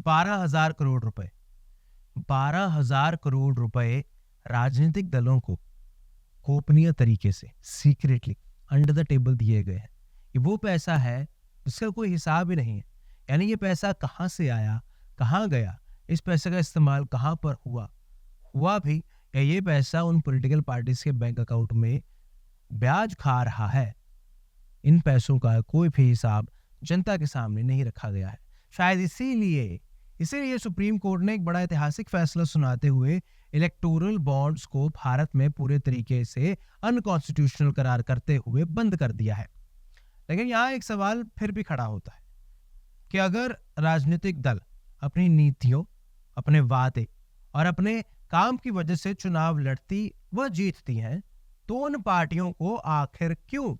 12,000 करोड़ रुपए, 12,000 करोड़ रुपए राजनीतिक दलों को गोपनीय तरीके से सीक्रेटली अंडर द टेबल दिए गए हैं। ये वो पैसा है जिसका कोई हिसाब ही नहीं है। यानी ये पैसा कहाँ से आया, कहाँ गया, इस पैसे का इस्तेमाल कहाँ पर हुआ भी, या ये पैसा उन पॉलिटिकल पार्टीज के बैंक अकाउंट में ब्याज खा रहा है, इन पैसों का कोई भी हिसाब जनता के सामने नहीं रखा गया है। शायद इसीलिए सुप्रीम कोर्ट ने एक बड़ा ऐतिहासिक फैसला सुनाते हुए इलेक्टोरल बॉन्ड्स को भारत में पूरे तरीके से अनकॉन्स्टिट्यूशनल करार करते हुए बंद कर दिया है। लेकिन यहाँ एक सवाल फिर भी खड़ा होता है कि अगर राजनीतिक दल अपनी नीतियों, अपने वादे और अपने काम की वजह से चुनाव लड़ती व जीतती हैं, तो उन पार्टियों को आखिर क्यों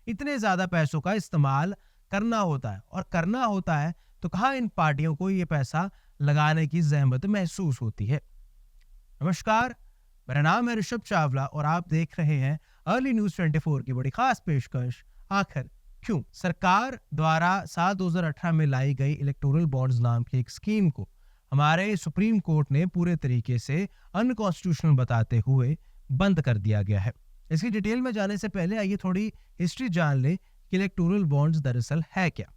इतने ज्यादा पैसों का इस्तेमाल करना होता है, और करना होता है तो कहाँ इन पार्टियों को ये पैसा लगाने की जहमत महसूस होती है। नमस्कार, मेरा नाम है ऋषभ चावला और आप देख रहे हैं अर्ली न्यूज 24 की बड़ी खास पेशकश आखिर क्यों। सरकार द्वारा साल 2018 में लाई गई इलेक्टोरल बॉन्ड्स नाम की एक स्कीम को हमारे सुप्रीम कोर्ट ने पूरे तरीके से अनकॉन्स्टिट्यूशनल बताते हुए बंद कर दिया गया है। इसकी डिटेल में जाने से पहले आइए थोड़ी हिस्ट्री जान ले कि इलेक्टोरल बॉन्ड्स दरअसल है क्या।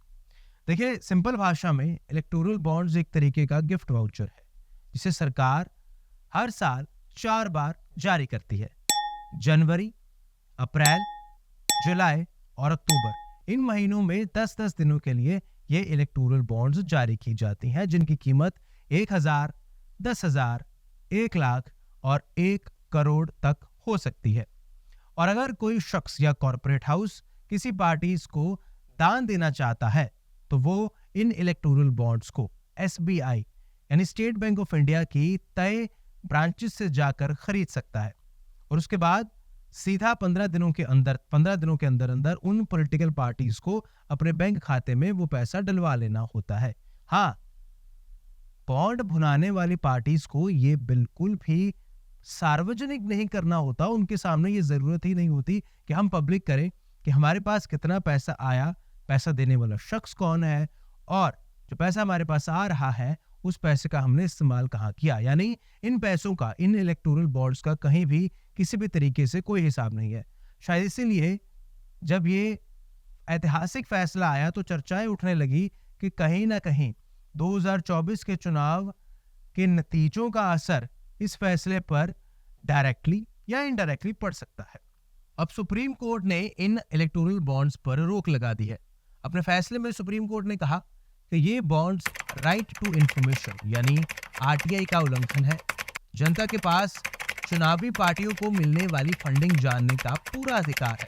देखिए, सिंपल भाषा में इलेक्टोरल बॉन्ड्स एक तरीके का गिफ्ट वाउचर है जिसे सरकार हर साल 4 बार जारी करती है। जनवरी, अप्रैल, जुलाई और अक्टूबर, इन महीनों में 10-10 दिनों के लिए ये इलेक्टोरल बॉन्ड्स जारी की जाती हैं, जिनकी कीमत 1,000, 10,000, 1 लाख और 1 करोड़ तक हो सकती है। और अगर कोई शख्स या कॉर्पोरेट हाउस किसी पार्टी को दान देना चाहता है तो वो इन इलेक्टोरल बॉन्ड्स को SBI यानी स्टेट बैंक ऑफ इंडिया की तय ब्रांचेस से जाकर खरीद सकता है, और उसके बाद सीधा 15 दिनों के अंदर उन पॉलिटिकल पार्टीज को अपने बैंक खाते में वो पैसा डलवा लेना होता है। हाँ, बॉन्ड भुनाने वाली पार्टीज को ये बिल्कुल भी सार्वजनिक नहीं करना होता। उनके सामने ये जरूरत ही नहीं होती कि हम पब्लिक करें कि हमारे पास कितना पैसा आया, पैसा देने वाला शख्स कौन है, और जो पैसा हमारे पास आ रहा है उस पैसे का हमने इस्तेमाल कहाँ किया। यानी इन पैसों का, इन इलेक्टोरल बॉन्ड्स का कहीं भी किसी भी तरीके से कोई हिसाब नहीं है। शायद इसीलिए जब ये ऐतिहासिक फैसला आया तो चर्चाएं उठने लगी कि कहीं ना कहीं 2024 के चुनाव के नतीजों का असर इस फैसले पर डायरेक्टली या इनडायरेक्टली पड़ सकता है। अब सुप्रीम कोर्ट ने इन इलेक्टोरल बॉन्ड्स पर रोक लगा दी है। अपने फैसले में सुप्रीम कोर्ट ने कहा कि ये बॉन्ड्स राइट टू इंफॉर्मेशन यानी RTI का उल्लंघन है। जनता के पास चुनावी पार्टियों को मिलने वाली फंडिंग जानने का पूरा अधिकार है।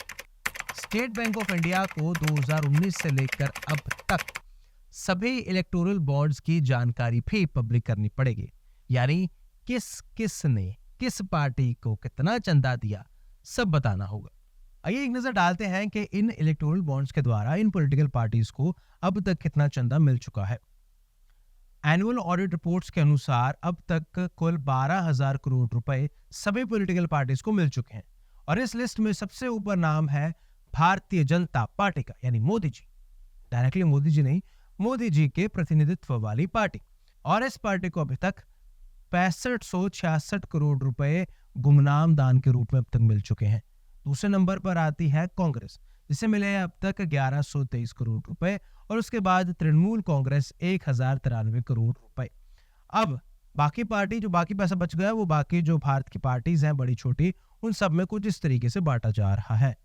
स्टेट बैंक ऑफ इंडिया को 2019 से लेकर अब तक सभी इलेक्टोरल बॉन्ड्स की जानकारी भी पब्लिक करनी पड़ेगी, यानी किसने किस पार्टी को कितना चंदा दिया सब बताना होगा। आइए एक नजर डालते हैं कि इन इलेक्टोरल बॉन्ड्स के द्वारा इन पॉलिटिकल पार्टीज को अब तक कितना चंदा मिल चुका है। एनुअल ऑडिट रिपोर्ट्स के अनुसार अब तक कुल 12,000 करोड़ रुपए सभी पॉलिटिकल पार्टीज को मिल चुके हैं, और इस लिस्ट में सबसे ऊपर नाम है भारतीय जनता पार्टी का, यानी मोदी जी। डायरेक्टली मोदी जी नहीं, मोदी जी के प्रतिनिधित्व वाली पार्टी। और इस पार्टी को अभी तक 6566 करोड़ रुपए गुमनाम दान के रूप में अब तक मिल चुके हैं। दूसरे नंबर पर आती है कांग्रेस, जिसे मिले हैं अब तक 1123 करोड़ रुपए, और उसके बाद तृणमूल कांग्रेस 1093 करोड़ रुपए। अब बाकी पार्टी, जो बाकी पैसा बच गया, वो बाकी जो भारत की पार्टीज हैं बड़ी छोटी, उन सब में कुछ इस तरीके से बांटा जा रहा है।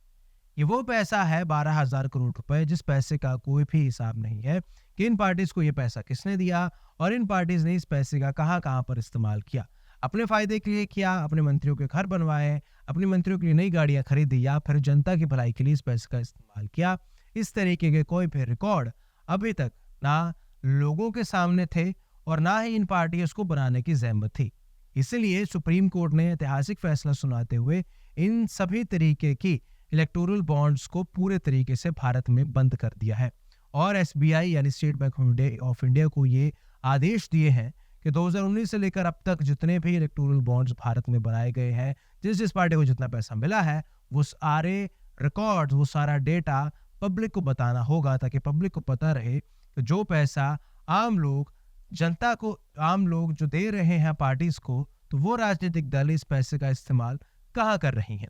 ये वो पैसा है 12,000 करोड़ रुपए जिस पैसे का कोई भी हिसाब नहीं है कि इन पार्टीज को ये पैसा किसने दिया और इन पार्टीज ने इस पैसे का कहां पर इस्तेमाल किया। अपने फायदे के लिए किया, अपने मंत्रियों के घर बनवाए, अपने मंत्रियों के लिए नई गाड़ियां खरीदी, या फिर जनता की भलाई के लिए इस पैसे का इस्तेमाल किया। इस तरीके के कोई भी रिकॉर्ड अभी तक ना लोगों के सामने थे और ना ही इन पार्टियों को बनाने की जहमत थी। इसलिए सुप्रीम कोर्ट ने ऐतिहासिक फैसला सुनाते हुए इन सभी तरीके की इलेक्टोरल बॉन्ड्स को पूरे तरीके से भारत में बंद कर दिया है, और SBI यानी स्टेट बैंक ऑफ इंडिया को ये आदेश दिए हैं कि 2019 से लेकर अब तक जितने भी इलेक्टोरल बॉन्ड्स भारत में बनाए गए हैं, जिस पार्टी को जितना पैसा मिला है, वो सारे रिकॉर्ड्स, वो सारा डेटा पब्लिक को बताना होगा, ताकि पब्लिक को पता रहे कि जो पैसा आम लोग जनता को, आम लोग जो दे रहे हैं पार्टीज को, तो वो राजनीतिक दल इस पैसे का इस्तेमाल कहाँ कर रही हैं?